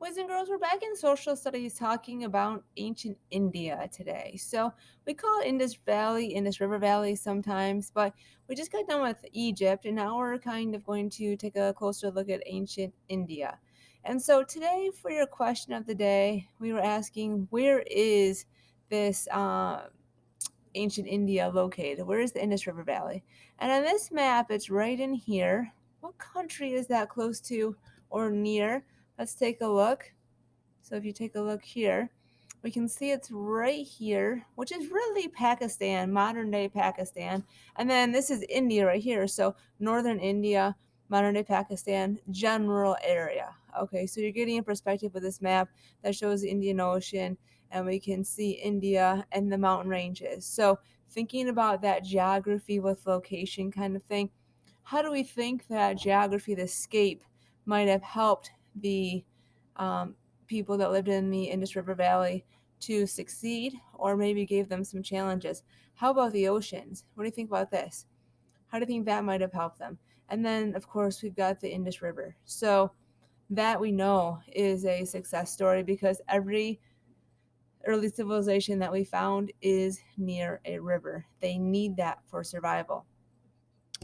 Boys and girls, we're back in social studies talking about ancient India today. So we call it Indus Valley, Indus River Valley sometimes, but we just got done with Egypt, and now we're kind of going to take a closer look at ancient India. And so today, for your question of the day, we were asking, where is this ancient India located? Where is the Indus River Valley? And on this map, it's right in here. What country is that close to or near? Let's take a look. So if you take a look here, we can see it's right here, which is really Pakistan, modern day Pakistan. And then this is India right here. So northern India, modern day Pakistan, general area. Okay, so you're getting a perspective with this map that shows the Indian Ocean, and we can see India and the mountain ranges. So thinking about that geography with location kind of thing, how do we think that geography, the scape, might have helped the um, people that lived in the Indus River Valley to succeed, or maybe gave them some challenges? How about the oceans? What do you think about this? How do you think that might have helped them? And then, of course, we've got the Indus River. So that we know is a success story because every early civilization that we found is near a river. They need that for survival.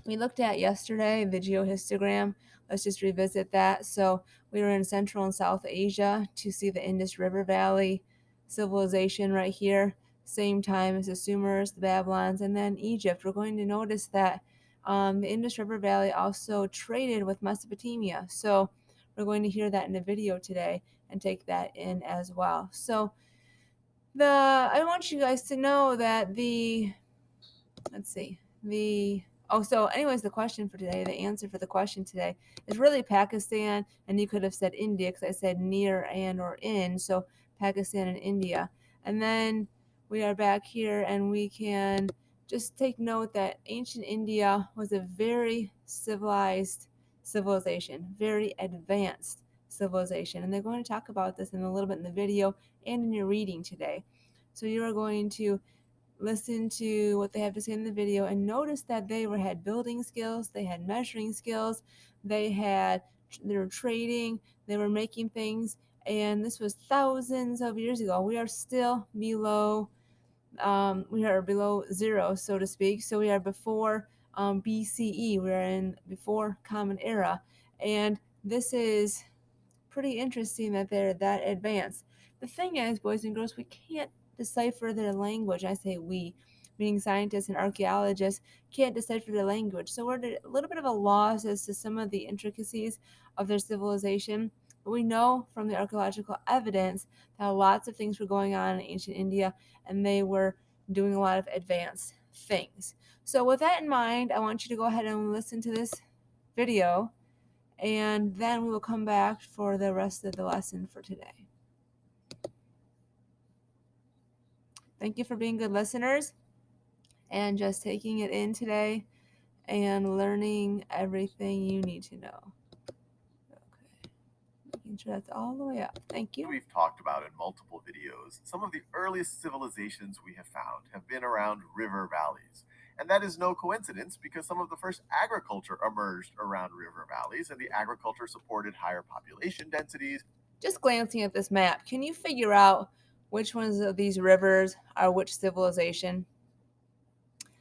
We looked at yesterday the geohistogram. Let's just revisit that. So we were in Central and South Asia to see the Indus River Valley civilization right here, same time as the Sumers, the Babylons, and then Egypt. We're going to notice that the Indus River Valley also traded with Mesopotamia. So we're going to hear that in a video today and take that in as well. So I want you guys to know that let's see, so anyways, the question for today, the answer for the question today is really Pakistan, and you could have said India because I said near and or in, so Pakistan and India. And then we are back here, and we can just take note that ancient India was a very civilized civilization, very advanced civilization, and they're going to talk about this in a little bit in the video and in your reading today. So you are going to listen to what they have to say in the video and notice that had building skills, they had measuring skills, they were trading, they were making things, and this was thousands of years ago. We are still below we are below zero, so to speak. So we are before BCE. We are in before Common Era, and this is pretty interesting that they're that advanced. The thing is, boys and girls, we can't decipher their language. I say we, meaning scientists and archaeologists, can't decipher their language. So we're at a little bit of a loss as to some of the intricacies of their civilization. But we know from the archaeological evidence that lots of things were going on in ancient India, and they were doing a lot of advanced things. So, with that in mind, I want you to go ahead and listen to this video, and then we will come back for the rest of the lesson for today. Thank you for being good listeners and just taking it in today and learning everything you need to know. Okay, making sure that's all the way up. Thank you. We've talked about in multiple videos, some of the earliest civilizations we have found have been around river valleys. And that is no coincidence because some of the first agriculture emerged around river valleys, and the agriculture supported higher population densities. Just glancing at this map, can you figure out which ones of these rivers are which civilization?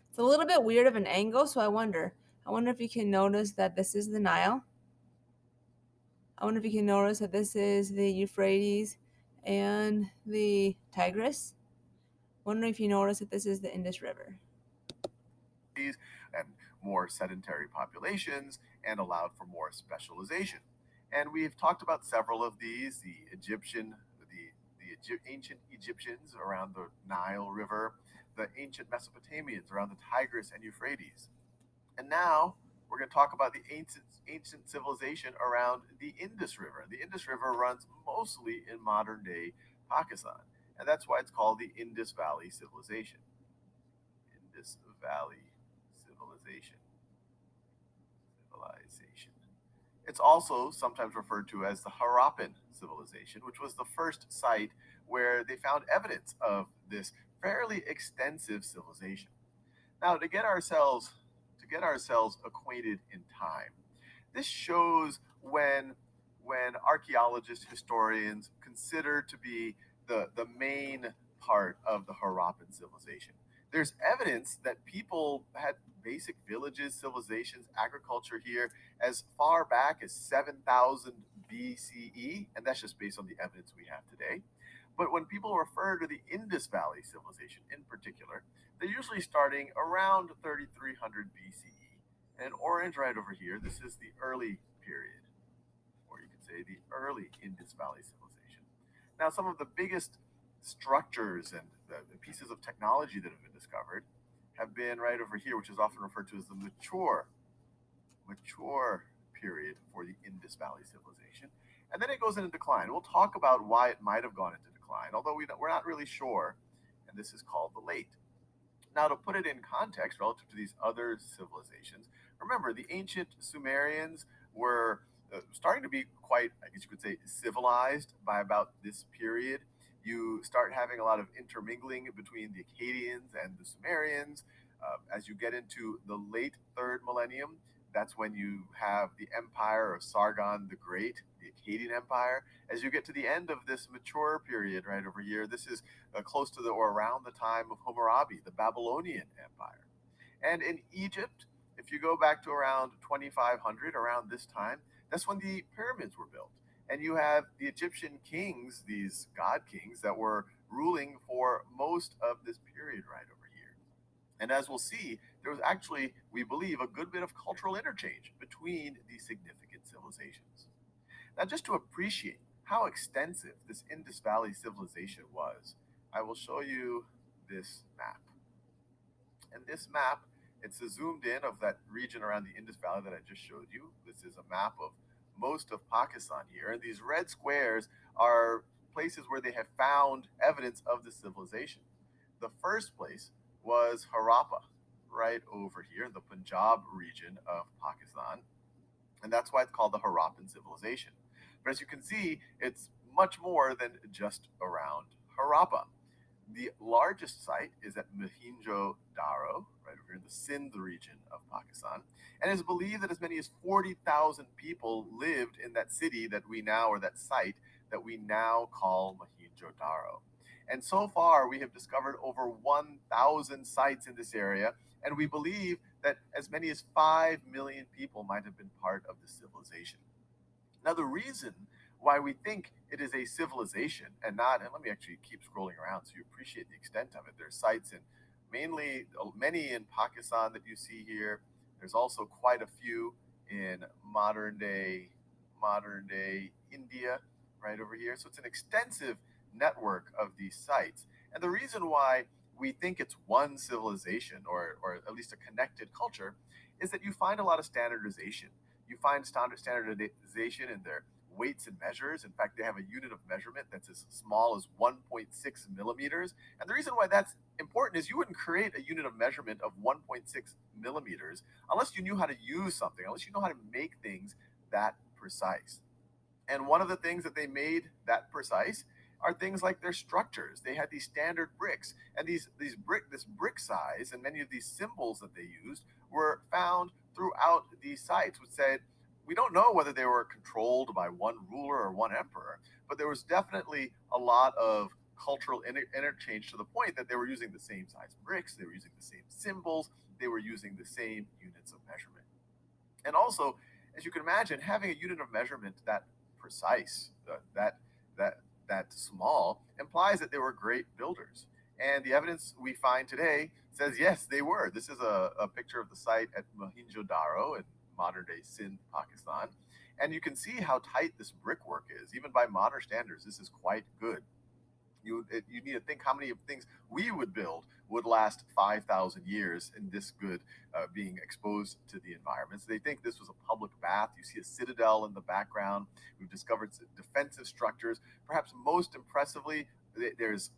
It's a little bit weird of an angle, so I wonder. I wonder if you can notice that this is the Nile. I wonder if you can notice that this is the Euphrates and the Tigris. Wonder if you notice that this is the Indus River. And more sedentary populations and allowed for more specialization. And we've talked about several of these: the ancient Egyptians around the Nile River, the ancient Mesopotamians around the Tigris and Euphrates. And now we're going to talk about the ancient civilization around the Indus River. The Indus River runs mostly in modern day Pakistan, and that's why it's called the Indus Valley Civilization. Indus Valley Civilization. Civilization. It's also sometimes referred to as the Harappan civilization, which was the first site where they found evidence of this fairly extensive civilization. Now, to get ourselves acquainted in time, this shows when when archaeologists, historians consider to be the main part of the Harappan civilization. There's evidence that people had basic villages, civilizations, agriculture here as far back as 7,000 BCE, and that's just based on the evidence we have today. But when people refer to the Indus Valley civilization in particular, they're usually starting around 3,300 BCE. And in orange right over here, this is the early period, or you could say the early Indus Valley civilization. Now, some of the biggest structures and the pieces of technology that have been discovered have been right over here, which is often referred to as the mature period for the Indus Valley civilization. And then it goes into decline. We'll talk about why it might have gone into decline, although we're not really sure. And this is called the late. Now, to put it in context relative to these other civilizations, remember the ancient Sumerians were starting to be quite, I guess you could say, civilized by about this period. You start having a lot of intermingling between the Akkadians and the Sumerians. As you get into the late third millennium, that's when you have the empire of Sargon the Great, the Akkadian Empire. As you get to the end of this mature period right over here, this is close to or around the time of Hammurabi, the Babylonian Empire. And in Egypt, if you go back to around 2500, around this time, that's when the pyramids were built. And you have the Egyptian kings, these god kings, that were ruling for most of this period right over here. And as we'll see, there was actually, we believe, a good bit of cultural interchange between these significant civilizations. Now, just to appreciate how extensive this Indus Valley civilization was, I will show you this map. And this map, it's a zoomed in of that region around the Indus Valley that I just showed you. This is a map of most of Pakistan here. And these red squares are places where they have found evidence of the civilization. The first place was Harappa, right over here in the Punjab region of Pakistan. And that's why it's called the Harappan civilization. But as you can see, it's much more than just around Harappa. The largest site is at Mohenjo-Daro, right over here in the Sindh region of Pakistan. And it's believed that as many as 40,000 people lived in that city that we now, or that site that we now call Mohenjo-Daro. And so far, we have discovered over 1,000 sites in this area, and we believe that as many as 5 million people might have been part of the civilization. Now, the reason why we think it is a civilization and not, and let me actually keep scrolling around so you appreciate the extent of it. There's sites in mainly many in Pakistan that you see here. There's also quite a few in modern day India right over here. So it's an extensive network of these sites. And the reason why we think it's one civilization, or at least a connected culture, is that you find a lot of standardization. You find standardization in their weights and measures. In fact, they have a unit of measurement that's as small as 1.6 millimeters. And the reason why that's important is you wouldn't create a unit of measurement of 1.6 millimeters unless you knew how to use something, unless you know how to make things that precise. And one of the things that they made that precise are things like their structures. They had these standard bricks, and this brick size and many of these symbols that they used were found throughout these sites, which said, we don't know whether they were controlled by one ruler or one emperor, but there was definitely a lot of cultural interchange to the point that they were using the same size bricks, they were using the same symbols, they were using the same units of measurement. And also, as you can imagine, having a unit of measurement that precise, that small, implies that they were great builders. And the evidence we find today says, yes, they were. This is a picture of the site at Mohenjo-Daro in modern day Sindh, Pakistan. And you can see how tight this brickwork is. Even by modern standards, this is quite good. You need to think how many of things we would build would last 5,000 years in this good, being exposed to the environment. So they think this was a public bath. You see a citadel in the background. We've discovered defensive structures. Perhaps most impressively, there's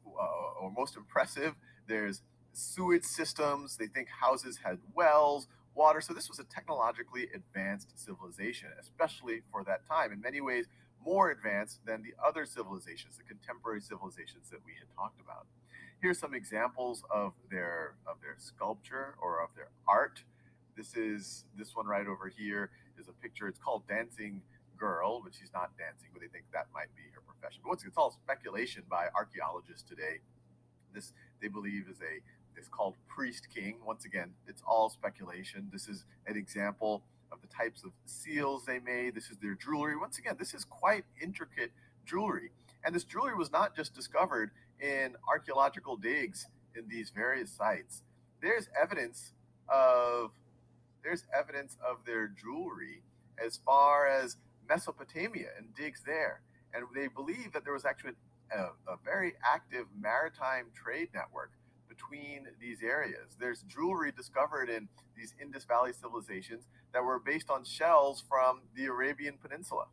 sewage systems. They think houses had wells, water. So this was a technologically advanced civilization, especially for that time. In many ways, more advanced than the other civilizations, the contemporary civilizations that we had talked about. Here's some examples of their sculpture or of their art. This one right over here is a picture. It's called Dancing girl, but she's not dancing, but they think that might be her profession. But once again, it's all speculation by archaeologists today. This they believe is a it's called priest king. Once again, it's all speculation. This is an example of the types of seals they made. This is their jewelry. Once again, this is quite intricate jewelry. And this jewelry was not just discovered in archaeological digs in these various sites. There's evidence of there's evidence of their jewelry as far as Mesopotamia and digs there. And they believe that there was actually a very active maritime trade network between these areas. There's jewelry discovered in these Indus Valley civilizations that were based on shells from the Arabian Peninsula.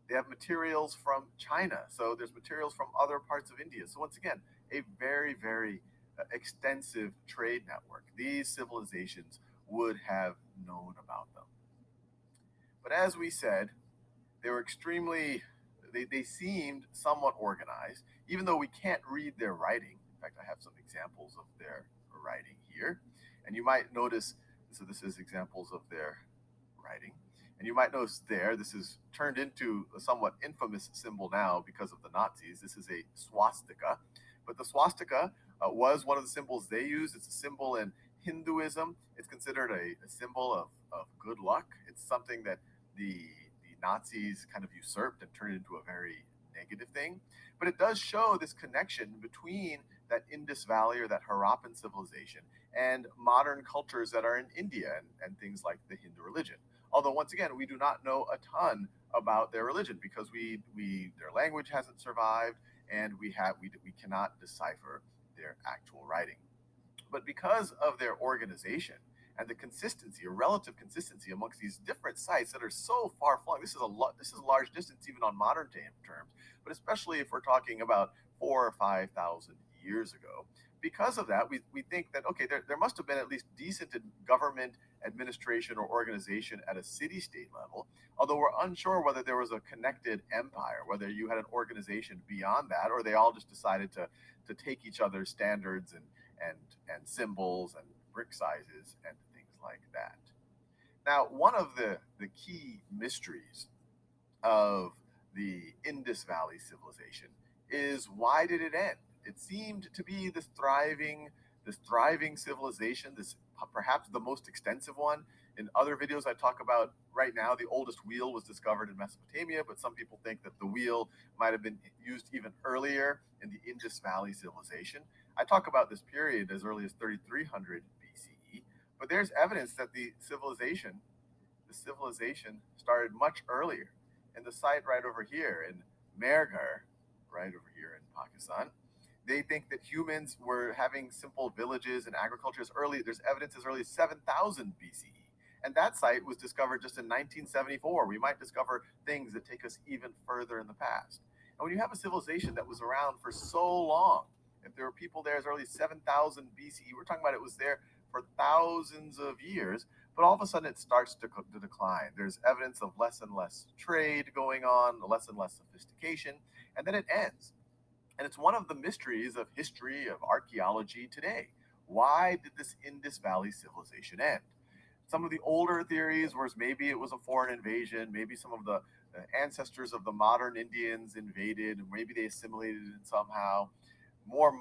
They have materials from China, so there's materials from other parts of India. So once again, a very, very extensive trade network. These civilizations would have known about them. But as we said, they were they seemed somewhat organized, even though we can't read their writing. In fact, I have some examples of their writing here. And you might notice, so this is examples of their writing. And you might notice there, this is turned into a somewhat infamous symbol now because of the Nazis. This is a swastika. But the swastika was one of the symbols they used. It's a symbol in Hinduism. It's considered a symbol of good luck. It's something that the Nazis kind of usurped and turned it into a very negative thing. But it does show this connection between that Indus Valley or that Harappan civilization and modern cultures that are in India and things like the Hindu religion. Although once again, we do not know a ton about their religion because their language hasn't survived and we cannot decipher their actual writing. But because of their organization and the consistency, a relative consistency amongst these different sites that are so far flung, this is a large distance even on modern terms, but especially if we're talking about 4,000 or 5,000 years ago. Because of that, we think that, okay, there must have been at least decent government administration or organization at a city-state level, although we're unsure whether there was a connected empire, whether you had an organization beyond that, or they all just decided to take each other's standards and symbols and brick sizes and things like that. Now, one of the key mysteries of the Indus Valley civilization is, why did it end? It seemed to be this thriving civilization, this perhaps the most extensive one. In other videos I talk about right now, the oldest wheel was discovered in Mesopotamia, but some people think that the wheel might have been used even earlier in the Indus Valley civilization. I talk about this period as early as 3300 BCE, but there's evidence that the civilization started much earlier. In the site right over here in Mehrgarh, right over here in Pakistan, they think that humans were having simple villages and agriculture there's evidence as early as 7000 BCE. And that site was discovered just in 1974. We might discover things that take us even further in the past. And when you have a civilization that was around for so long, if there were people there as early as 7000 BCE, we're talking about it was there for thousands of years, but all of a sudden it starts to decline. There's evidence of less and less trade going on, less and less sophistication, and then it ends. And it's one of the mysteries of history, of archaeology today. Why did this Indus Valley civilization end? Some of the older theories was maybe it was a foreign invasion, maybe some of the ancestors of the modern Indians invaded, maybe they assimilated it somehow. More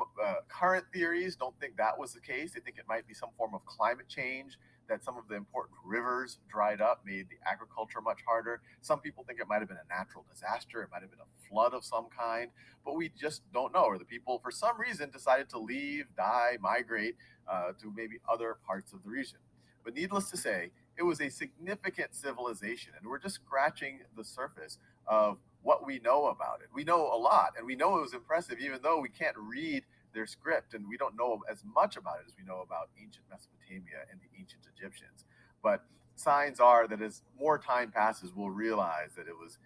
current theories don't think that was the case. They think it might be some form of climate change, that some of the important rivers dried up, made the agriculture much harder. Some people think it might have been a natural disaster. It might have been a flood of some kind, but we just don't know. Or the people, for some reason, decided to leave, die, migrate to maybe other parts of the region. But needless to say, it was a significant civilization, and we're just scratching the surface of what we know about it. We know a lot, and we know it was impressive, even though we can't read their script and we don't know as much about it as we know about ancient Mesopotamia and the ancient Egyptians. But signs are that as more time passes, we'll realize that it was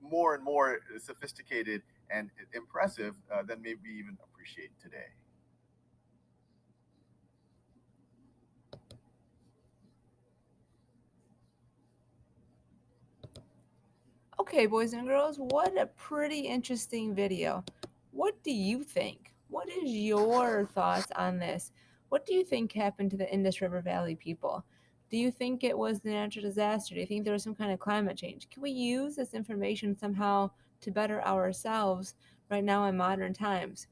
more and more sophisticated and impressive than maybe we even appreciate today. Okay, boys and girls, what a pretty interesting video. What do you think? What is your thoughts on this? What do you think happened to the Indus River Valley people? Do you think it was the natural disaster? Do you think there was some kind of climate change? Can we use this information somehow to better ourselves right now in modern times?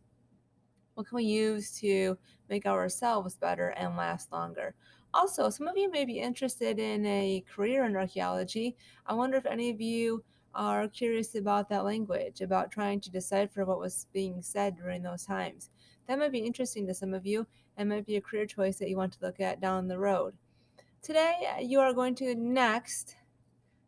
What can we use to make ourselves better and last longer? Also, some of you may be interested in a career in archaeology. I wonder if any of you are curious about that language, about trying to decipher what was being said during those times. That might be interesting to some of you and might be a career choice that you want to look at down the road. Today, you are going to next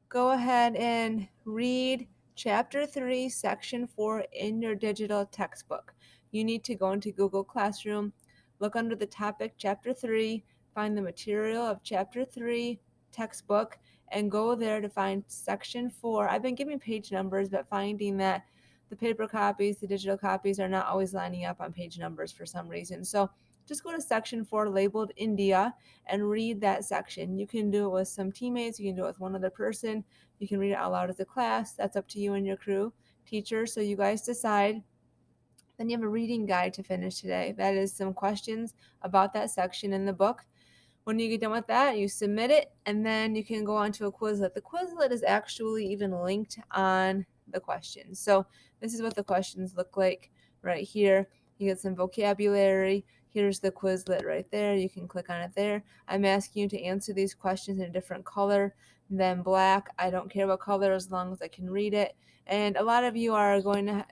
go ahead and read Chapter 3, Section 4 in your digital textbook. You need to go into Google Classroom, look under the topic Chapter 3, find the material of Chapter 3 textbook, and go there to find Section 4. I've been giving page numbers, but finding that the paper copies, the digital copies are not always lining up on page numbers for some reason. So just go to Section 4 labeled India and read that section. You can do it with some teammates, you can do it with one other person, you can read it out loud as a class. That's up to you and your crew, teacher. So you guys decide. Then you have a reading guide to finish today. That is some questions about that section in the book. When you get done with that, you submit it, and then you can go on to a Quizlet. The Quizlet is actually even linked on the questions. So this is what the questions look like right here. You get some vocabulary. Here's the Quizlet right there. You can click on it there. I'm asking you to answer these questions in a different color than black. I don't care what color as long as I can read it. And a lot of you are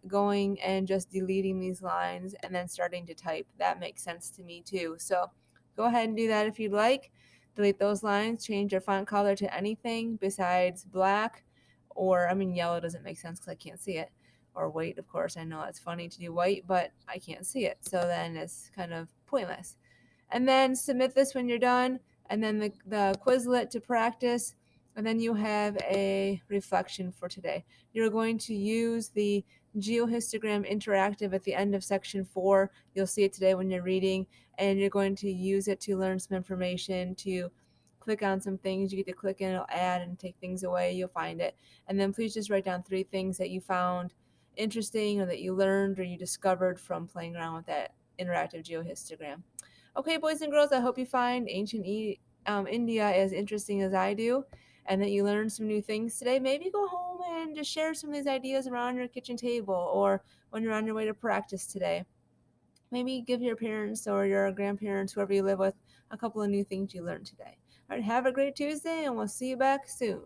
going and just deleting these lines and then starting to type. That makes sense to me too. So go ahead and do that if you'd like. Delete those lines, change your font color to anything besides black, or I mean, yellow doesn't make sense because I can't see it. Or white, of course. I know it's funny to do white, but I can't see it. So then it's kind of pointless. And then submit this when you're done, and then the Quizlet to practice. And then you have a reflection for today. You're going to use the GeoHistogram Interactive at the end of section 4. You'll see it today when you're reading, and you're going to use it to learn some information, to click on some things. You get to click and it'll add and take things away. You'll find it. And then please just write down 3 things that you found interesting or that you learned or you discovered from playing around with that interactive geohistogram. Okay, boys and girls, I hope you find India as interesting as I do and that you learned some new things today. Maybe go home and just share some of these ideas around your kitchen table or when you're on your way to practice today. Maybe give your parents or your grandparents, whoever you live with, a couple of new things you learned today. All right, have a great Tuesday, and we'll see you back soon.